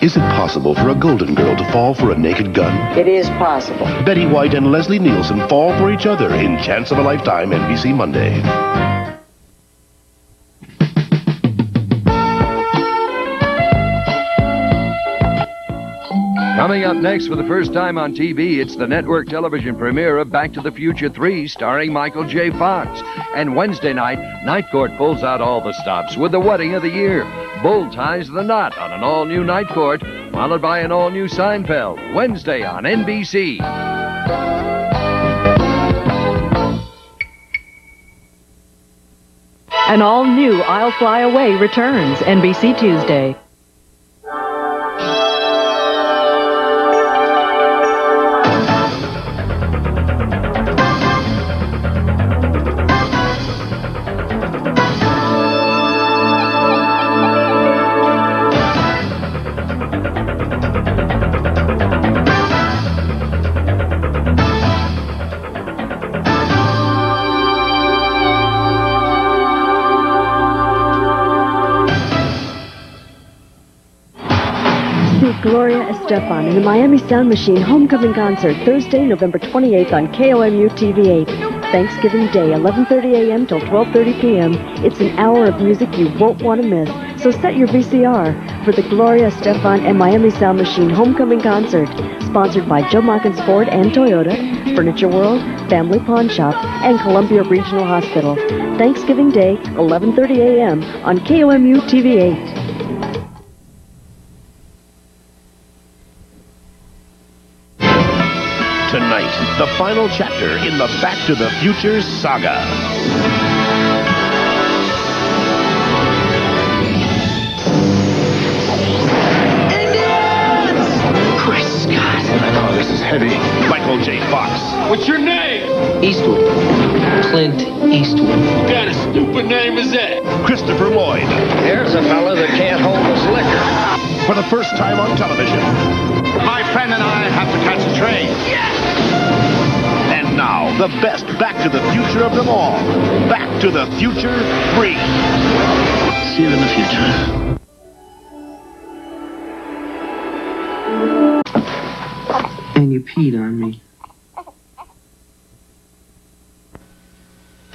Is it possible for a golden girl to fall for a naked gun? It is possible. Betty White and Leslie Nielsen fall for each other in Chance of a Lifetime, NBC Monday. Coming up next for the first time on TV, it's the network television premiere of Back to the Future 3 starring Michael J. Fox. And Wednesday night, Night Court pulls out all the stops with the wedding of the year. Bull ties the knot on an all-new Night Court, followed by an all-new Seinfeld. Wednesday on NBC. An all-new I'll Fly Away returns NBC Tuesday. Gloria Estefan in the Miami Sound Machine Homecoming Concert, Thursday, November 28th on KOMU TV8. Thanksgiving Day, 11:30 a.m. till 12:30 p.m. It's an hour of music you won't want to miss. So set your VCR for the Gloria Estefan and Miami Sound Machine Homecoming Concert, sponsored by Joe Mockins Ford and Toyota, Furniture World, Family Pawn Shop, and Columbia Regional Hospital. Thanksgiving Day, 11:30 a.m. on KOMU TV8. Tonight, the final chapter in the Back to the Future saga. Indians! Chris Scott. Oh, this is heavy. Michael J. Fox. What's your name? Eastwood. Clint Eastwood. What kind of stupid name is that? Christopher Lloyd. Here's a fella that can't hold his liquor. For the first time on television. My friend and I have to catch a train. Yes! And now, the best Back to the Future of them all. Back to the Future 3. See you in the future. And you peed on me.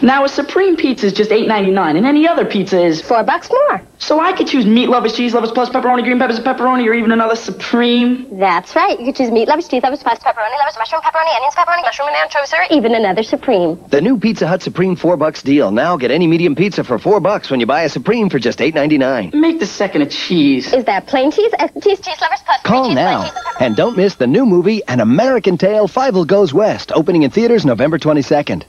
Now, a Supreme pizza is just $8.99, and any other pizza is $4 more. So I could choose meat lovers, cheese lovers, plus pepperoni, green peppers, and pepperoni, or even another Supreme. That's right. You could choose meat lovers, cheese lovers, plus pepperoni lovers, mushroom pepperoni, onions pepperoni, mushroom and anchovies, or even another Supreme. The new Pizza Hut Supreme $4 deal. Now get any medium pizza for $4 when you buy a Supreme for just $8.99. Make the second a cheese. Is that plain cheese, extra cheese, cheese lovers, plus Call now. And don't miss the new movie, An American Tale, Fievel Goes West, opening in theaters November 22nd.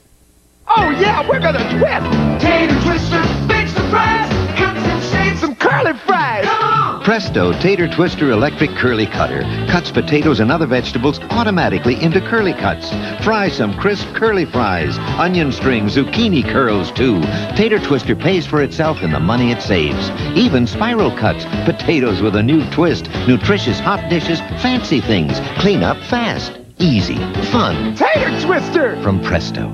Oh, yeah, we're gonna twist! Tater Twister, big surprise! Cuts and shapes, some curly fries! Come on! Presto Tater Twister Electric Curly Cutter cuts potatoes and other vegetables automatically into curly cuts. Fry some crisp curly fries, onion strings, zucchini curls too. Tater Twister pays for itself in the money it saves. Even spiral cuts, potatoes with a new twist, nutritious hot dishes, fancy things. Clean up fast, easy, fun. Tater Twister! From Presto.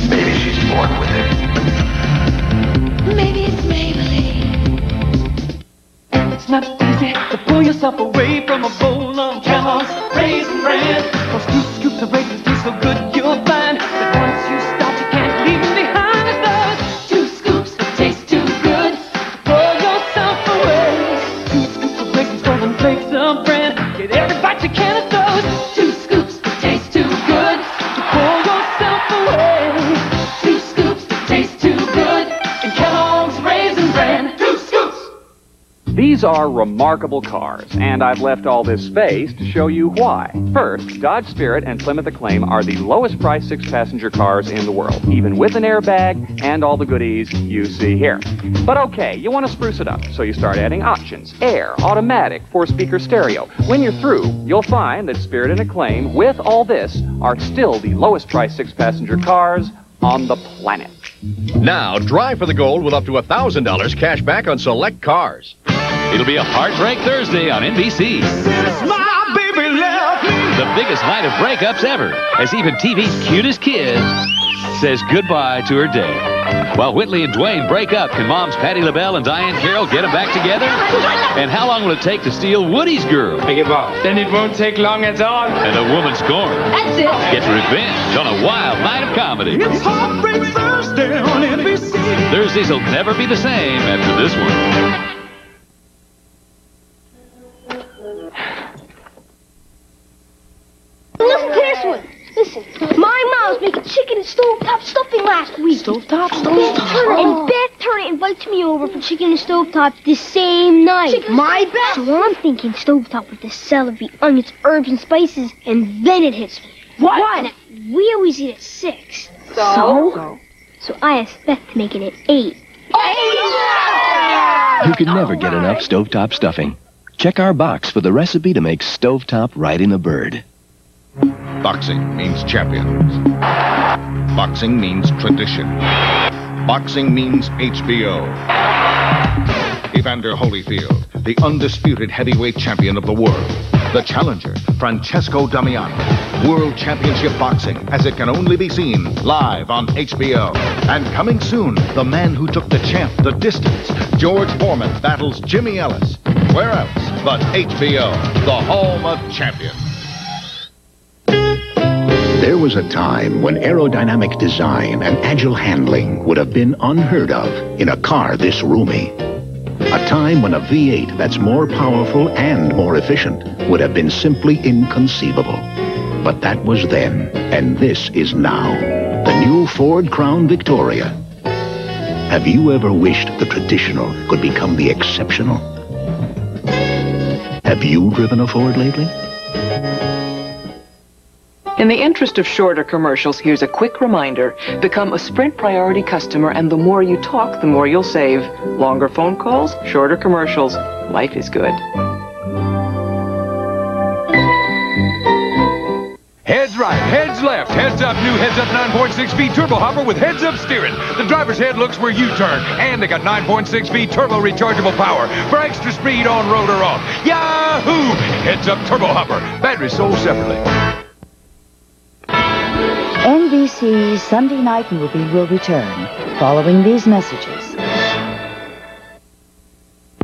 Maybe she's born with it. Maybe it's Maybelline. And it's not easy to pull yourself away from a bowl of Kellogg's Raisin Bran. Those 2 scoops of raisins taste so good you'll find that once you start you can't leave them behind. It's those 2 scoops that taste too good to pull yourself away. 2 scoops of raisins, 12 flakes of bran. Get every bite you can of those 2 scoops that taste too good to pull yourself away. 2 scoops that taste too good in Kellogg's Raisin Bran. 2 scoops! These These are remarkable cars, and I've left all this space to show you why. First, Dodge Spirit and Plymouth Acclaim are the lowest priced 6-passenger cars in the world, even with an airbag and all the goodies you see here. But okay, you want to spruce it up, so you start adding options: air, automatic, 4-speaker stereo. When you're through, you'll find that Spirit and Acclaim, with all this, are still the lowest priced 6-passenger cars on the planet. Now, drive for the gold with up to $1,000 cash back on select cars. It'll be a Heartbreak Thursday on NBC. My baby left me. The biggest night of breakups ever, as even TV's cutest kid says goodbye to her day. While Whitley and Dwayne break up, can moms Patti LaBelle and Diane Carroll get them back together? And how long will it take to steal Woody's girl? I give up. Then it won't take long at all. And a woman scorned That's it. gets revenge on a wild night of comedy. It's Heartbreak Thursday on NBC. Thursdays will never be the same after this one. Listen to this one. Listen, my mom was making chicken and stovetop stuffing last week. Stovetop? And Beth Turner invites me over for chicken and stovetop the same night. My Beth? So I'm thinking stovetop with the celery, onions, herbs, and spices, and then it hits me. What? And we always eat at 6. So I asked Beth to make it at 8. You can never get enough stovetop stuffing. Check our box for the recipe to make stovetop riding the bird. Boxing means champions. Boxing means tradition. Boxing means HBO. Evander Holyfield, the undisputed heavyweight champion of the world. The challenger, Francesco Damiano. World Championship Boxing, as it can only be seen live on HBO. And coming soon, the man who took the champ the distance. George Foreman battles Jimmy Ellis. Where else but HBO, the home of champions. There was a time when aerodynamic design and agile handling would have been unheard of in a car this roomy. A time when a V8 that's more powerful and more efficient would have been simply inconceivable. But that was then, and this is now. The new Ford Crown Victoria. Have you ever wished the traditional could become the exceptional? Have you driven a Ford lately? In the interest of shorter commercials, here's a quick reminder. Become a Sprint Priority customer, and the more you talk, the more you'll save. Longer phone calls, shorter commercials. Life is good. Heads right, heads left, heads up, new heads up 9.6-speed turbo hopper with heads up steering. The driver's head looks where you turn, and they got 9.6-speed turbo rechargeable power for extra speed on road or off. Yahoo! Heads up turbo hopper. Batteries sold separately. NBC Sunday Night Movie will return following these messages.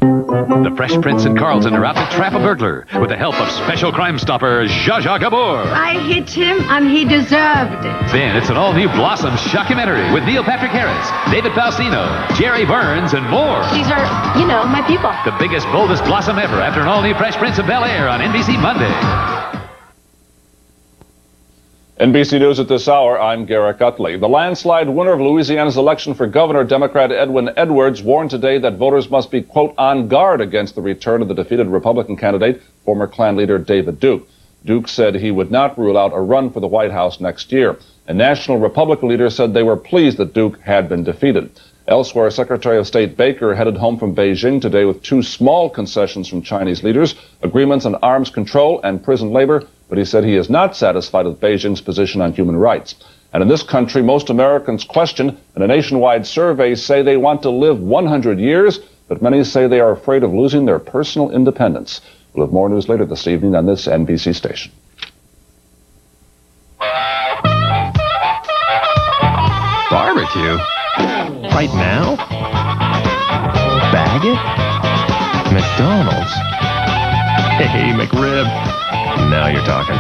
The Fresh Prince and Carlton are out to trap a burglar with the help of special crime stopper Zsa Zsa Gabor. I hit him and he deserved it. Then it's an all-new Blossom shockumentary with Neil Patrick Harris, David Faustino, Jerry Burns, and more. These are, my people. The biggest, boldest Blossom ever after an all-new Fresh Prince of Bel-Air on NBC Monday. NBC News at this hour, I'm Garrick Utley. The landslide winner of Louisiana's election for governor, Democrat Edwin Edwards, warned today that voters must be, quote, on guard against the return of the defeated Republican candidate, former Klan leader David Duke. Duke said he would not rule out a run for the White House next year. And national Republican leaders said they were pleased that Duke had been defeated. Elsewhere, Secretary of State Baker headed home from Beijing today with 2 small concessions from Chinese leaders, agreements on arms control and prison labor, but he said he is not satisfied with Beijing's position on human rights. And in this country, most Americans question, and a nationwide survey say they want to live 100 years, but many say they are afraid of losing their personal independence. We'll have more news later this evening on this NBC station. Barbecue? Right now? Bag it? McDonald's? Hey, McRib. Now you're talking.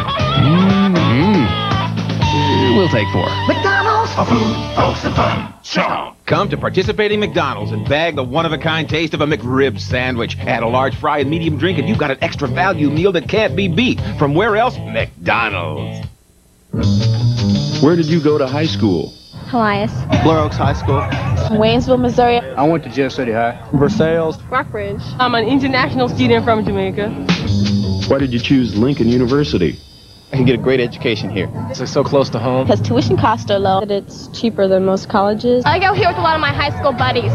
We'll take 4. McDonald's? For food, folks, and fun. Strong. Come to participating McDonald's and bag the one-of-a-kind taste of a McRib sandwich. Add a large fry and medium drink, and you've got an extra value meal that can't be beat. From where else? McDonald's. Where did you go to high school? Elias. Blair Oaks High School. Waynesville, Missouri. I went to Jeff City High. Versailles. Rockbridge. I'm an international student from Jamaica. Why did you choose Lincoln University? I can get a great education here. It's so close to home. Because tuition costs are low. It's cheaper than most colleges. I go here with a lot of my high school buddies.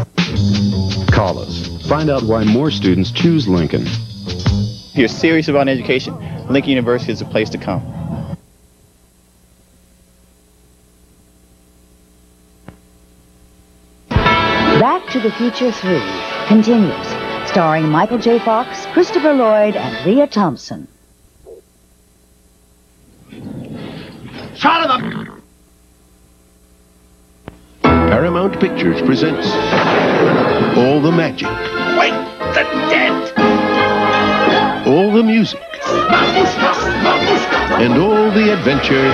Call us. Find out why more students choose Lincoln. If you're serious about education, Lincoln University is the place to come. Back to the Future 3 continues, starring Michael J. Fox, Christopher Lloyd, and Leah Thompson. Shut up! Paramount Pictures presents all the magic. Wait, the dead! All the music. And all the adventure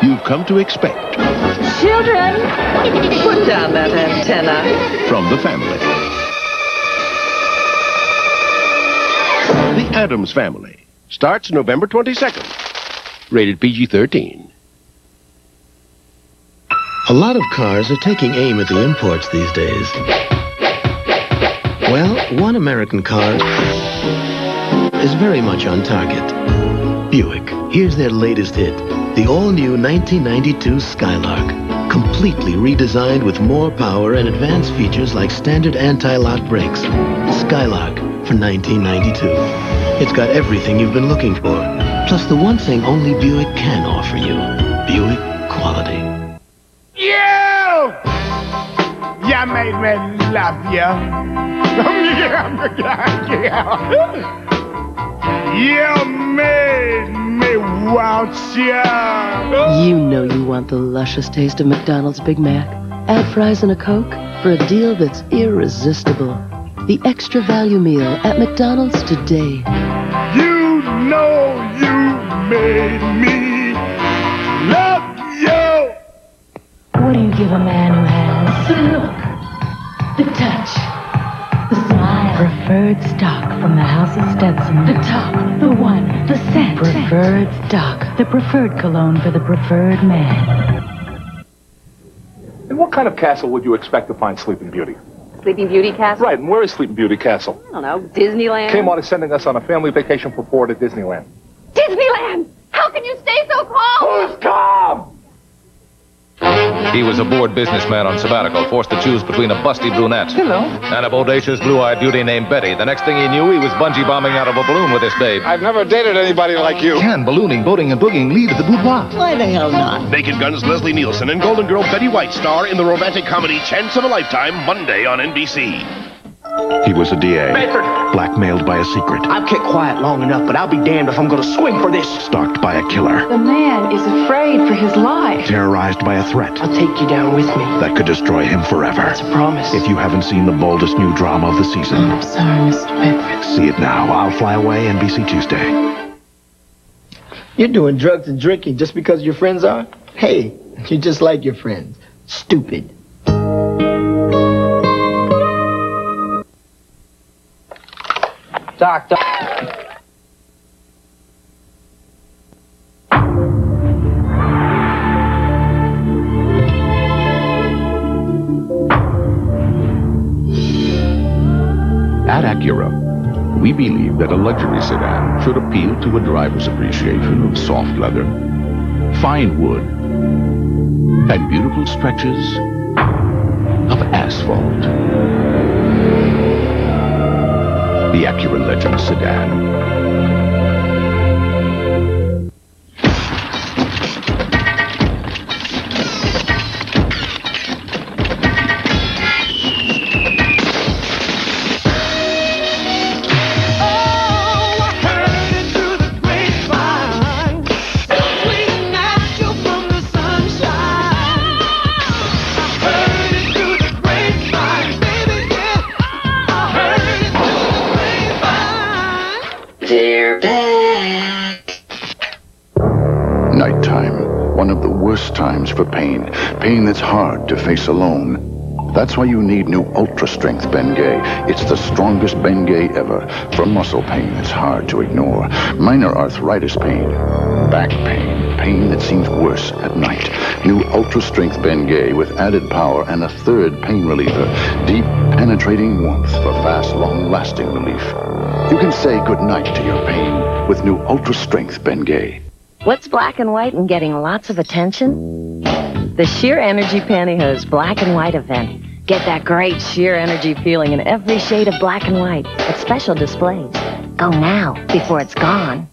you've come to expect. Children, put down that antenna. From the family. The Addams Family starts November 22nd. Rated PG-13. A lot of cars are taking aim at the imports these days. Well, one American car is very much on target. Buick. Here's their latest hit. The all-new 1992 Skylark. Completely redesigned with more power and advanced features like standard anti-lock brakes. Skylark for 1992. It's got everything you've been looking for. Plus the one thing only Buick can offer you. Buick quality. You! You made me love you. You made me want you. You know you want the luscious taste of McDonald's Big Mac. Add fries and a Coke for a deal that's irresistible. The extra value meal at McDonald's today. You know you made me love you. What do you give a man who has the look, the touch, the smile? Preferred stock from the House of Stetson. The top, the one, the scent. Preferred stock, the preferred cologne for the preferred man. In what kind of castle would you expect to find Sleeping Beauty? Sleeping Beauty Castle? Right, and where is Sleeping Beauty Castle? I don't know, Disneyland? Kmart is sending us on a family vacation for 4 to Disneyland. Disneyland! How can you stay so calm? Who's calm? He was a bored businessman on sabbatical, forced to choose between a busty brunette and a bodacious blue-eyed beauty named Betty. The next thing he knew, he was bungee bombing out of a balloon with this babe. I've never dated anybody like you. Can ballooning, boating, and boogieing lead to the boudoir? Why the hell not? Naked Gun's Leslie Nielsen and Golden Girl Betty White star in the romantic comedy Chance of a Lifetime, Monday on NBC. He was a DA. Bedford. Blackmailed by a secret. I've kept quiet long enough, but I'll be damned if I'm gonna swing for this. Stalked by a killer. The man is afraid for his life. Terrorized by a threat I'll take you down with me. that could destroy him forever. That's a promise. If you haven't seen the boldest new drama of the season, I'm sorry, Mr. Bedford. see it now. I'll Fly Away, NBC Tuesday. You're doing drugs and drinking just because your friends are? Hey, you're just like your friends. Stupid. Doc. At Acura, we believe that a luxury sedan should appeal to a driver's appreciation of soft leather, fine wood, and beautiful stretches of asphalt. The Acura Legend sedan. Nighttime, one of the worst times for pain. Pain that's hard to face alone. That's why you need new Ultra Strength Bengay. It's the strongest Bengay ever. For muscle pain that's hard to ignore. Minor arthritis pain. Back pain. pain that seems worse at night. New Ultra Strength Bengay with added power and a third pain reliever. Deep, penetrating warmth for fast, long-lasting relief. You can say goodnight to your pain with new Ultra Strength Bengay. What's black and white and getting lots of attention? The Sheer Energy Pantyhose Black and White event. Get that great sheer energy feeling in every shade of black and white at special displays. Go now, before it's gone.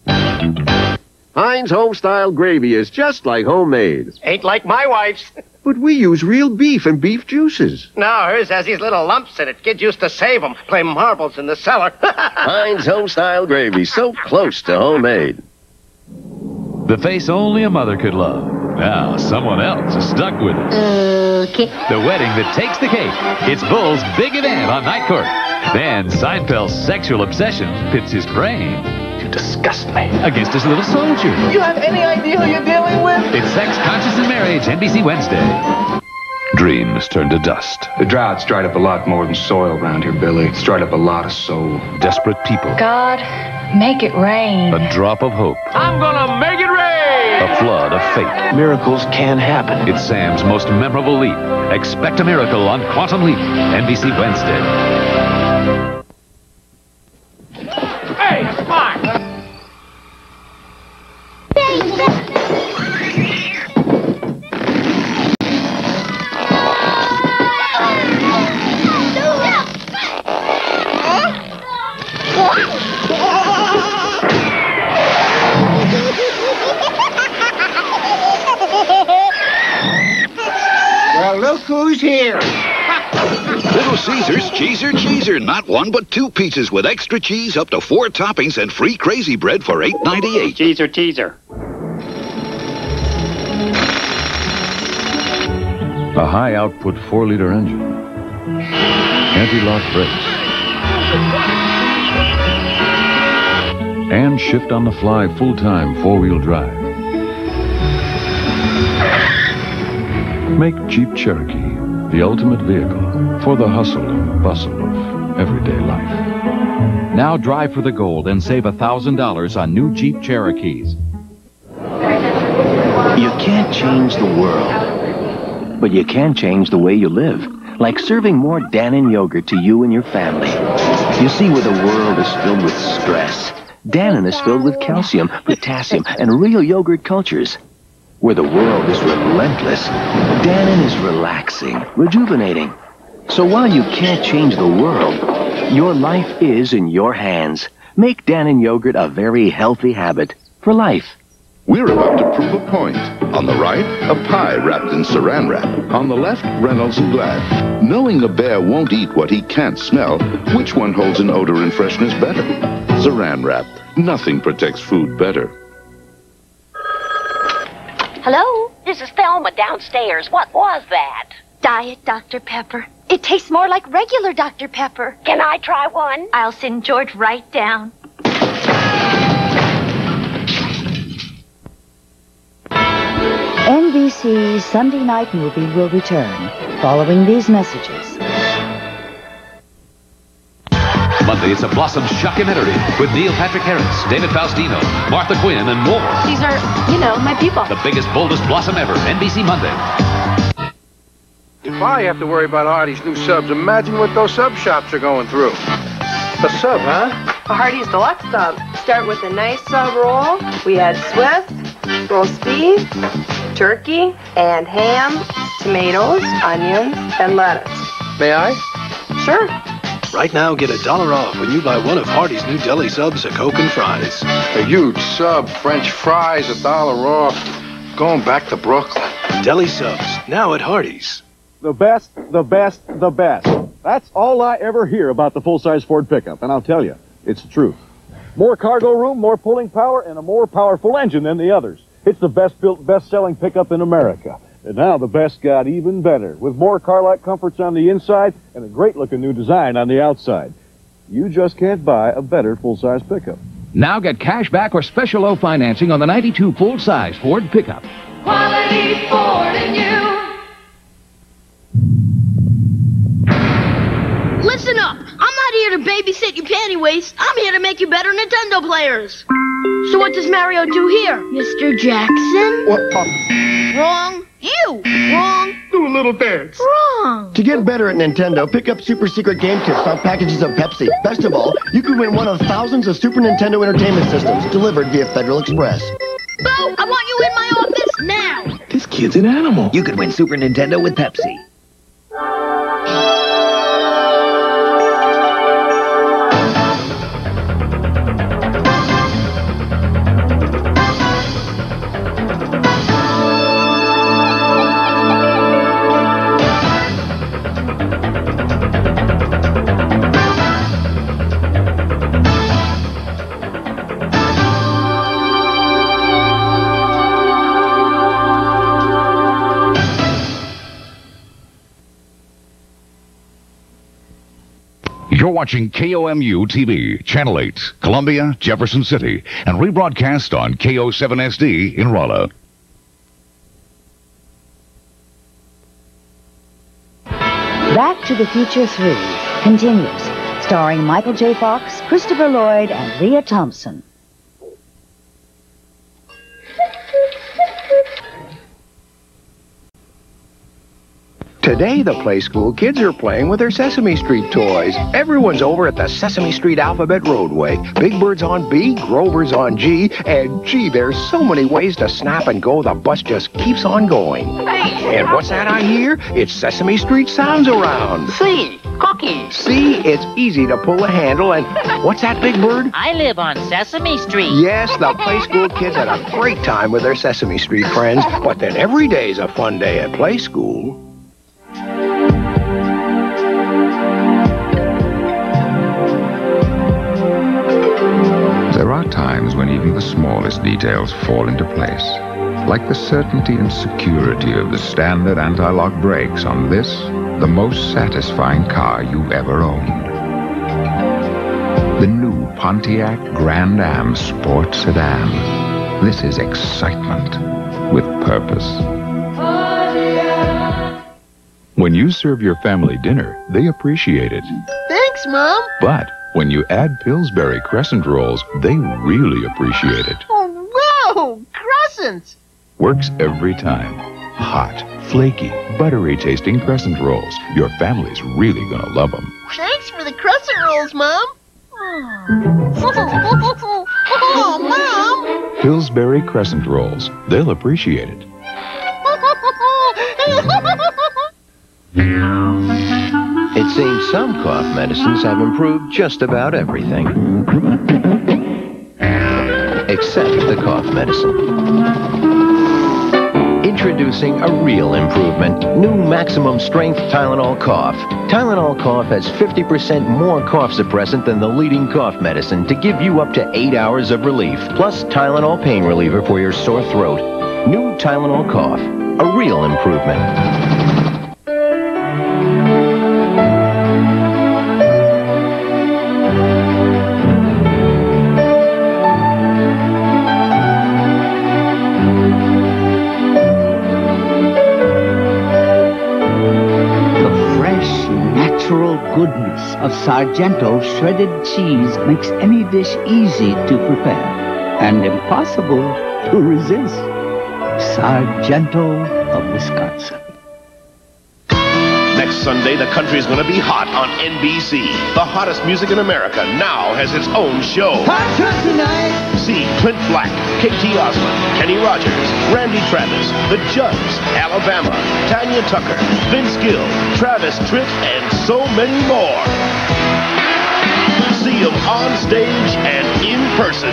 Heinz Homestyle gravy is just like homemade. Ain't like my wife's. But we use real beef and beef juices. No, hers has these little lumps in it. Kids used to save them, play marbles in the cellar. Heinz Homestyle gravy, so close to homemade. The face only a mother could love. Now, someone else is stuck with it. Okay. The wedding that takes the cake. It's Bull's big event on Night Court. Then Seinfeld's sexual obsession pits his brain. You disgust me. Against his little soldier. You have any idea who you're dealing with? It's Sex, Conscience, and Marriage, NBC Wednesday. Dreams turn to dust. The drought's dried up a lot more than soil around here, Billy. It's dried up a lot of soul. Desperate people. God, make it rain. A drop of hope. I'm gonna make it rain! A flood of fate. Miracles can happen. It's Sam's most memorable leap. Expect a miracle on Quantum Leap, NBC Wednesday. Hey, come on! Well, look who's here. Little Caesar's Cheeser. Not one but two pizzas with extra cheese, up to 4 toppings, and free crazy bread for $8.98. Cheeser. A high-output 4-liter engine. Anti-lock brakes. And shift on the fly full-time 4-wheel drive. Make Jeep Cherokee the ultimate vehicle for the hustle and bustle of everyday life. Now drive for the gold and save $1,000 on new Jeep Cherokees. You can't change the world, but you can change the way you live. Like serving more Dannon Yogurt to you and your family. You see, where the world is filled with stress, Dannon is filled with calcium, potassium, and real yogurt cultures. Where the world is relentless, Dannon is relaxing, rejuvenating. So while you can't change the world, your life is in your hands. Make Dannon Yogurt a very healthy habit for life. We're about to prove a point. On the right, a pie wrapped in Saran Wrap. On the left, Reynolds and Glad. Knowing a bear won't eat what he can't smell, which one holds an odor and freshness better? Saran Wrap. Nothing protects food better. Hello? This is Thelma downstairs. What was that? Diet Dr. Pepper. It tastes more like regular Dr. Pepper. Can I try one? I'll send George right down. NBC Sunday Night Movie will return following these messages. Monday, it's a Blossom Shockumentary with Neil Patrick Harris, David Faustino, Martha Quinn, and more. These are, my people. The biggest, boldest Blossom ever. NBC Monday. If I have to worry about Hardy's new subs, imagine what those sub shops are going through. A sub, huh? A Hardee's Deluxe sub. Start with a nice sub roll. We add Swiss, roast beef, turkey, and ham, tomatoes, onions, and lettuce. May I? Sure. Right now, get $1 off when you buy one of Hardee's new deli subs at Coke and Fries. A huge sub, French fries, $1 off. Going back to Brooklyn. Deli subs, now at Hardee's. The best. That's all I ever hear about the full-size Ford pickup, and I'll tell you, it's the truth. More cargo room, more pulling power, and a more powerful engine than the others. It's the best-built, best-selling pickup in America. And now the best got even better, with more car-like comforts on the inside and a great-looking new design on the outside. You just can't buy a better full-size pickup. Now get cash back or special low financing on the 92 full-size Ford pickup. Quality Ford and you. Listen up! I'm not here to babysit your panty waist. I'm here to make you better Nintendo players. So what does Mario do here, Mr. Jackson? What? Wrong. You. Wrong. Do a little dance. Wrong. To get better at Nintendo, pick up super secret game kits on packages of Pepsi. Best of all, you could win one of thousands of Super Nintendo entertainment systems delivered via Federal Express. Bo, I want you in my office now. This kid's an animal. You could win Super Nintendo with Pepsi. You're watching KOMU TV, Channel 8, Columbia, Jefferson City, and rebroadcast on KO7SD in Rolla. Back to the Future 3 continues, starring Michael J. Fox, Christopher Lloyd, and Leah Thompson. Today, the Play School kids are playing with their Sesame Street toys. Everyone's over at the Sesame Street Alphabet Roadway. Big Bird's on B, Grover's on G, and gee, there's so many ways to snap and go, the bus just keeps on going. And what's that I hear? It's Sesame Street sounds around. C, cookies. See, it's easy to pull a handle, and what's that, Big Bird? I live on Sesame Street. Yes, the Play School kids had a great time with their Sesame Street friends, but then every day's a fun day at Play School. There are times when even the smallest details fall into place, like the certainty and security of the standard anti-lock brakes on this, the most satisfying car you've ever owned. The new Pontiac Grand Am Sport Sedan. This is excitement with purpose. When you serve your family dinner, they appreciate it. Thanks, Mom. But when you add Pillsbury Crescent Rolls, they really appreciate it. Oh, whoa! Crescents! Works every time. Hot, flaky, buttery tasting Crescent Rolls. Your family's really gonna love them. Thanks for the crescent rolls, Mom. Oh, Mom! Pillsbury Crescent Rolls. They'll appreciate it. It seems some cough medicines have improved just about everything. Except the cough medicine. Introducing a real improvement. New maximum strength Tylenol Cough. Tylenol Cough has 50% more cough suppressant than the leading cough medicine to give you up to 8 hours of relief. Plus Tylenol pain reliever for your sore throat. New Tylenol Cough. A real improvement. Goodness of Sargento shredded cheese makes any dish easy to prepare and impossible to resist. Sargento of Wisconsin. Next Sunday, the country's going to be hot on NBC. The hottest music in America now has its own show. Hot tonight. See Clint Black, KT Osmond, Kenny Rogers, Randy Travis, The Judds, Alabama, Tanya Tucker, Vince Gill, Travis Tritt, and so many more. See them on stage and in person.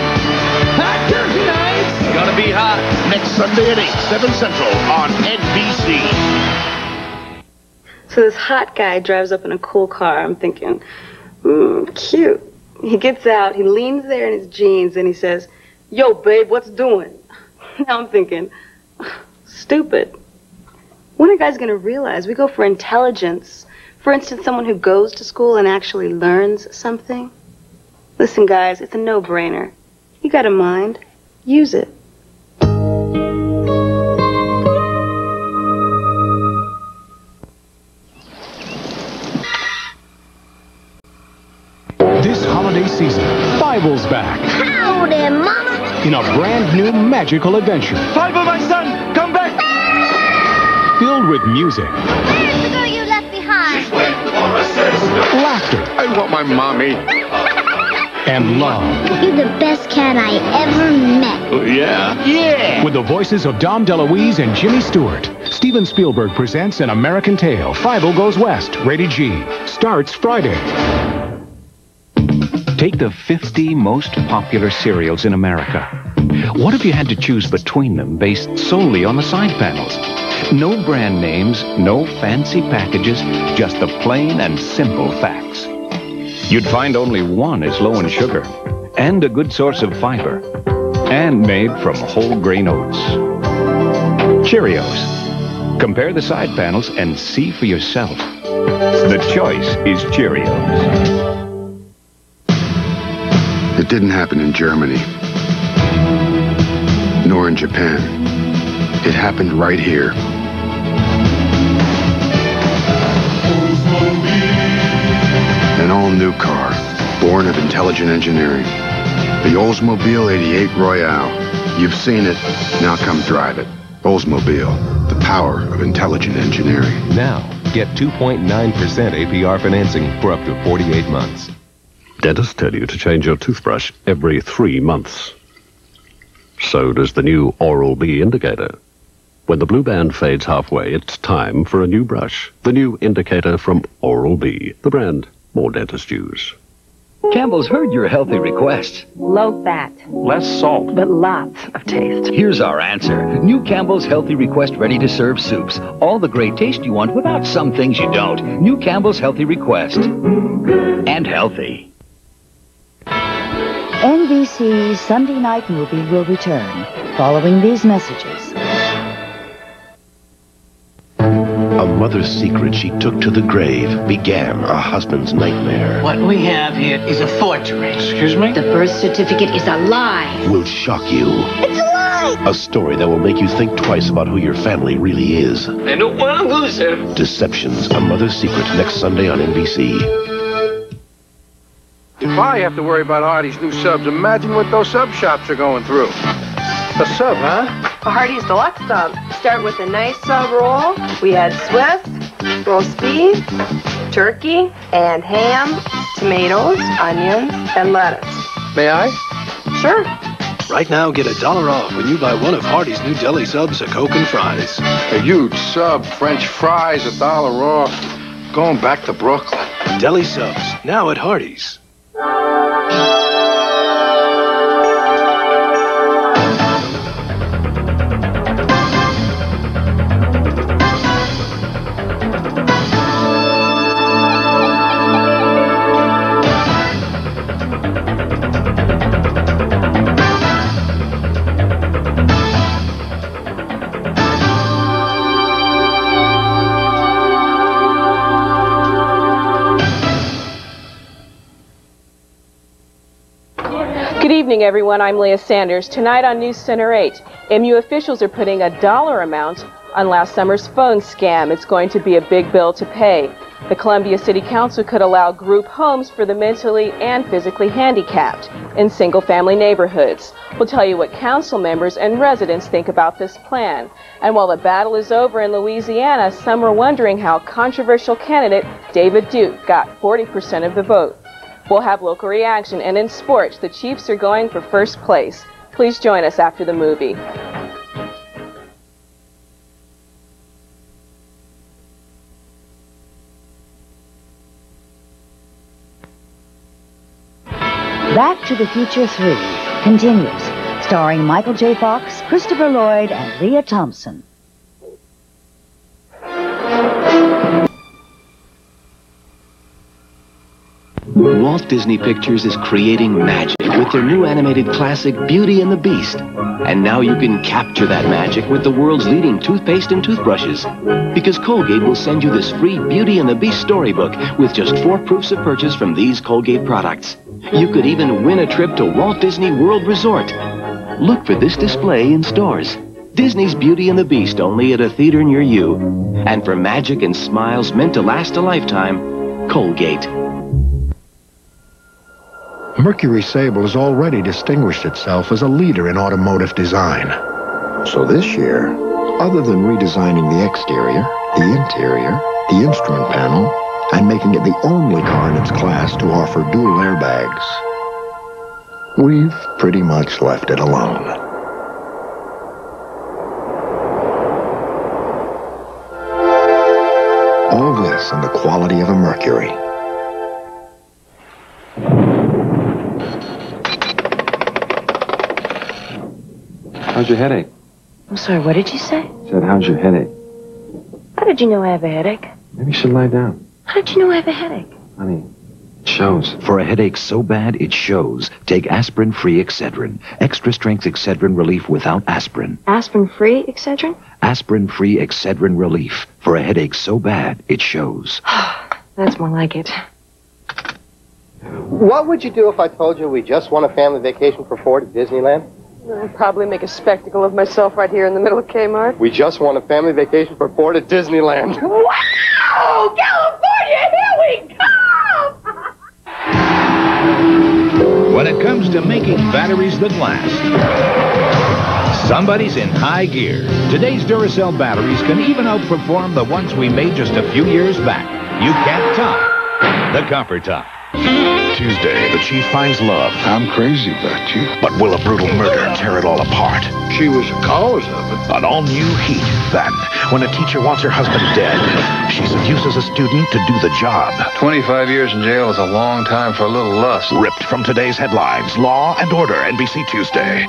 Hot tonight. Gonna be hot. Next Sunday at 8, 7 Central on NBC. So this hot guy drives up in a cool car. I'm thinking, cute. He gets out, he leans there in his jeans, and he says, "Yo, babe, what's doing?" Now I'm thinking, stupid. When are guys going to realize we go for intelligence? For instance, someone who goes to school and actually learns something? Listen, guys, it's a no-brainer. You got a mind. Use it. This holiday season, Fievel's back. Howdy, Mama. in a brand new magical adventure. Fievel, my son, come back! Filled with music. Where's the girl you left behind? She's waiting for a sister. Laughter. I want my mommy. And love. You're the best cat I ever met. Oh, yeah? Yeah! With the voices of Dom DeLuise and Jimmy Stewart, Steven Spielberg presents An American Tale, Fievel Goes West, rated G. Starts Friday. Take the 50 most popular cereals in America. What if you had to choose between them based solely on the side panels? No brand names, no fancy packages, just the plain and simple facts. You'd find only one is low in sugar, and a good source of fiber, and made from whole grain oats. Cheerios. Compare the side panels and see for yourself. The choice is Cheerios. It didn't happen in Germany, nor in Japan. It happened right here. An all-new car, born of intelligent engineering. The Oldsmobile 88 Royale. You've seen it, now come drive it. Oldsmobile, the power of intelligent engineering. Now, get 2.9% APR financing for up to 48 months. Dentists tell you to change your toothbrush every 3 months. So does the new Oral-B indicator. When the blue band fades halfway, it's time for a new brush. The new indicator from Oral-B, the brand more dentists use. Campbell's heard your healthy request. Low fat, Less salt. but lots of taste. Here's our answer. New Campbell's Healthy Request ready-to-serve soups. All the great taste you want without some things you don't. New Campbell's Healthy Request. And healthy. NBC Sunday Night Movie will return following these messages. A mother's secret she took to the grave began a husband's nightmare. What we have here is a forgery. Excuse me? The birth certificate is a lie. Will shock you. It's a lie! A story that will make you think twice about who your family really is. I don't want to lose him. Deceptions, A Mother's Secret, next Sunday on NBC. If I have to worry about Hardy's new subs, imagine what those sub shops are going through. A sub, huh? A Hardee's Deluxe sub. Start with a nice sub roll. We had Swiss, roast beef, turkey, and ham, tomatoes, onions, and lettuce. May I? Sure. Right now, get $1 off when you buy one of Hardee's new deli subs, a Coke and fries. A huge sub, French fries, $1 off. Going back to Brooklyn. Deli subs, now at Hardee's. Good evening, everyone. I'm Leah Sanders. Tonight on News Center 8, MU officials are putting a dollar amount on last summer's phone scam. It's going to be a big bill to pay. The Columbia City Council could allow group homes for the mentally and physically handicapped in single-family neighborhoods. We'll tell you what council members and residents think about this plan. And while the battle is over in Louisiana, some are wondering how controversial candidate David Duke got 40% of the vote. We'll have local reaction, and in sports, the Chiefs are going for first place. Please join us after the movie. Back to the Future 3 continues, starring Michael J. Fox, Christopher Lloyd, and Leah Thompson. Walt Disney Pictures is creating magic with their new animated classic Beauty and the Beast. And now you can capture that magic with the world's leading toothpaste and toothbrushes. Because Colgate will send you this free Beauty and the Beast storybook with just 4 proofs of purchase from these Colgate products. You could even win a trip to Walt Disney World Resort. Look for this display in stores. Disney's Beauty and the Beast, only at a theater near you. And for magic and smiles meant to last a lifetime, Colgate. Mercury Sable has already distinguished itself as a leader in automotive design. So this year, other than redesigning the exterior, the interior, the instrument panel, and making it the only car in its class to offer dual airbags, we've pretty much left it alone. All this and the quality of a Mercury. How's your headache? I'm sorry, what did you say? I said, how's your headache? How did you know I have a headache? Maybe you should lie down. How did you know I have a headache? Honey, it shows. For a headache so bad it shows, take aspirin-free Excedrin. Extra-strength Excedrin relief without aspirin. Aspirin-free Excedrin? Aspirin-free Excedrin relief. For a headache so bad it shows. That's more like it. What would you do if I told you we just won a family vacation for 4 to Disneyland? I'd probably make a spectacle of myself right here in the middle of Kmart. We just won a family vacation for 4 to Disneyland. Wow! California, here we come! When it comes to making batteries that last, somebody's in high gear. Today's Duracell batteries can even outperform the ones we made just a few years back. You can't top the Comfort Top. Tuesday, the chief finds love. I'm crazy about you. But will a brutal murder tear it all apart? She was the cause of it. An all-new heat. Then, when a teacher wants her husband dead, she's of use as a student to do the job. 25 years in jail is a long time for a little lust. Ripped from today's headlines, Law and Order, NBC Tuesday.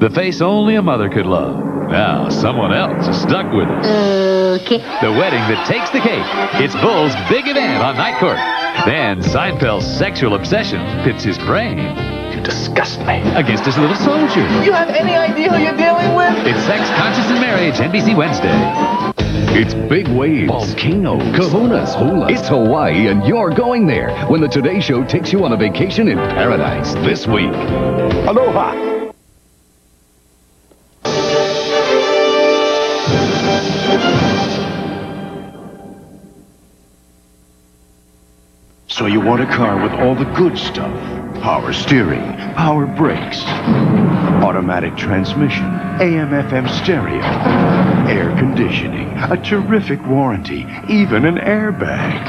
The face only a mother could love. Now, someone else is stuck with us. Okay. The wedding that takes the cake. It's Bull's big event on Night Court. Then Seinfeld's sexual obsession pits his brain. You disgust me. Against his little soldier. You have any idea who you're dealing with? It's Sex, Conscious, and Marriage, NBC Wednesday. It's big waves, volcanoes, kahunas, hula. It's Hawaii, and you're going there when the Today Show takes you on a vacation in paradise this week. Aloha. So you want a car with all the good stuff. Power steering, power brakes, automatic transmission, AM/FM stereo, air conditioning, a terrific warranty, even an airbag.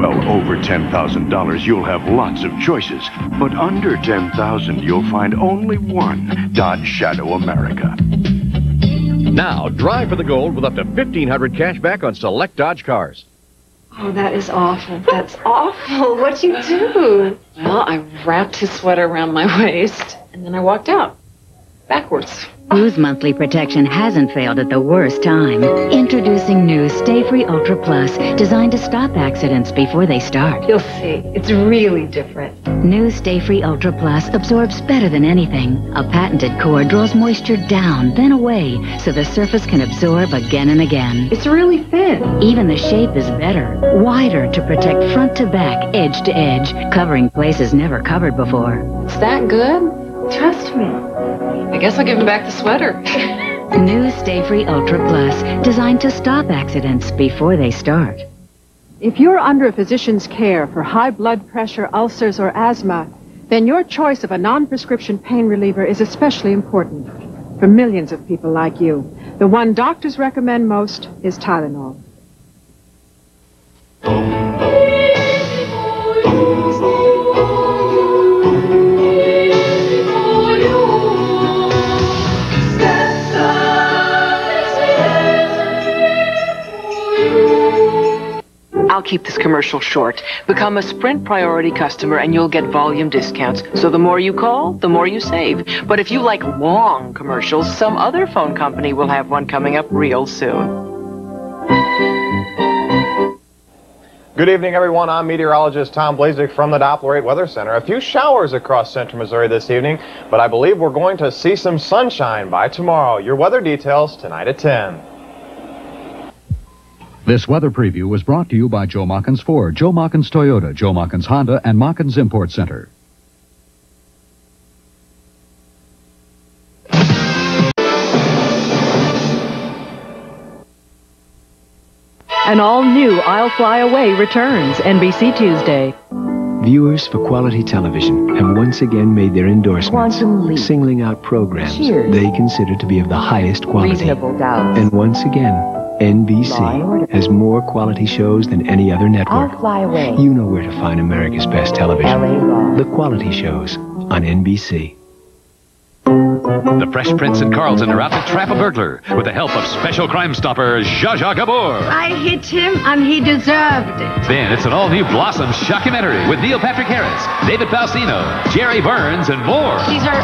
Well, over $10,000, you'll have lots of choices. But under $10,000, you'll find only one Dodge Shadow America. Now, drive for the gold with up to $1,500 cash back on select Dodge cars. Oh, that is awful. That's awful. What'd you do? Well, I wrapped his sweater around my waist, and then I walked out. Backwards. Whose monthly protection hasn't failed at the worst time? Introducing new Stay Free Ultra Plus, designed to stop accidents before they start. You'll see. It's really different. New Stay Free Ultra Plus absorbs better than anything. A patented core draws moisture down, then away, so the surface can absorb again and again. It's really thin. Even the shape is better, wider to protect front to back, edge to edge, covering places never covered before. It's that good? Trust me. I guess I'll give him back the sweater. New Stay Free Ultra Plus, designed to stop accidents before they start. If you're under a physician's care for high blood pressure, ulcers, or asthma, then your choice of a non-prescription pain reliever is especially important. For millions of people like you, the one doctors recommend most is Tylenol. I'll keep this commercial short. Become a Sprint Priority customer and you'll get volume discounts. So the more you call, the more you save. But if you like long commercials, some other phone company will have one coming up real soon. Good evening, everyone. I'm meteorologist Tom Blazik from the Doppler 8 Weather Center. A few showers across central Missouri this evening, but I believe we're going to see some sunshine by tomorrow. Your weather details tonight at 10. This weather preview was brought to you by Joe Mockins Ford, Joe Mockins Toyota, Joe Mockins Honda, and Mockins Import Center. An all-new I'll Fly Away returns NBC Tuesday. Viewers for quality television have once again made their endorsements, singling out programs they consider to be of the highest quality. Reasonable Doubt. And once again, NBC has more quality shows than any other network. I'll Fly Away. You know where to find America's best television. LA Law. The quality shows on NBC. The Fresh Prince and Carlton are out to trap a burglar with the help of special crime stopper Zsa Zsa Gabor. I hit him and he deserved it. Then it's an all-new Blossom shockumentary with Neil Patrick Harris, David Faustino, Jerry Burns, and more. These are,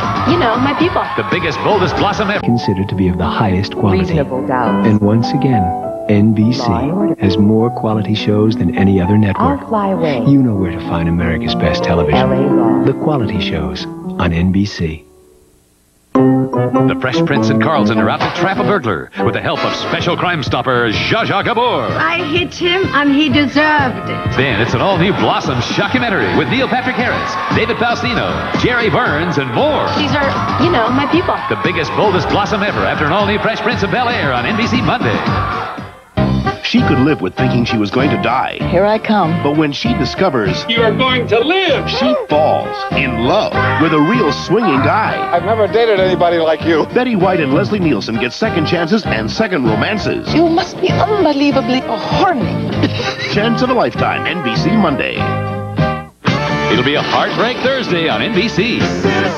my people. The biggest, boldest Blossom ever. Considered to be of the highest quality. Reasonable Doubt. And once again, NBC has more quality shows than any other network. I'll Fly Away. You know where to find America's best television. LA Law. The quality shows on NBC. The Fresh Prince and Carlton are out to trap a burglar with the help of special crime stopper Zsa Zsa Gabor. I hit him and he deserved it. Then it's an all-new Blossom shockumentary with Neil Patrick Harris, David Faustino, Jerry Burns, and more. These are, my people. The biggest, boldest Blossom ever after an all-new Fresh Prince of Bel-Air on NBC Monday. She could live with thinking she was going to die. Here I come. But when she discovers You are going to live. she falls in love with a real swinging guy. I've never dated anybody like you. Betty White and Leslie Nielsen get second chances and second romances. You must be unbelievably horny. Chance of a lifetime, NBC Monday. It'll be a Heartbreak Thursday on NBC.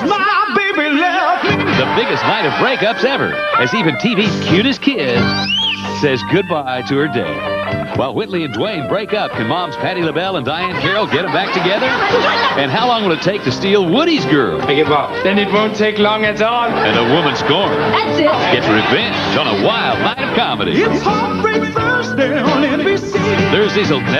My baby left me. The biggest night of breakups ever, as even TV's cutest kid says goodbye to her dad. While Whitley and Dwayne break up, can moms Patti LaBelle and Diane Carroll get them back together? And how long will it take to steal Woody's girl? I give up. Then it won't take long at all. And a woman scorned That's it. gets revenge on a wild night of comedy. It's Heartbreak Thursday on NBC. Thursdays will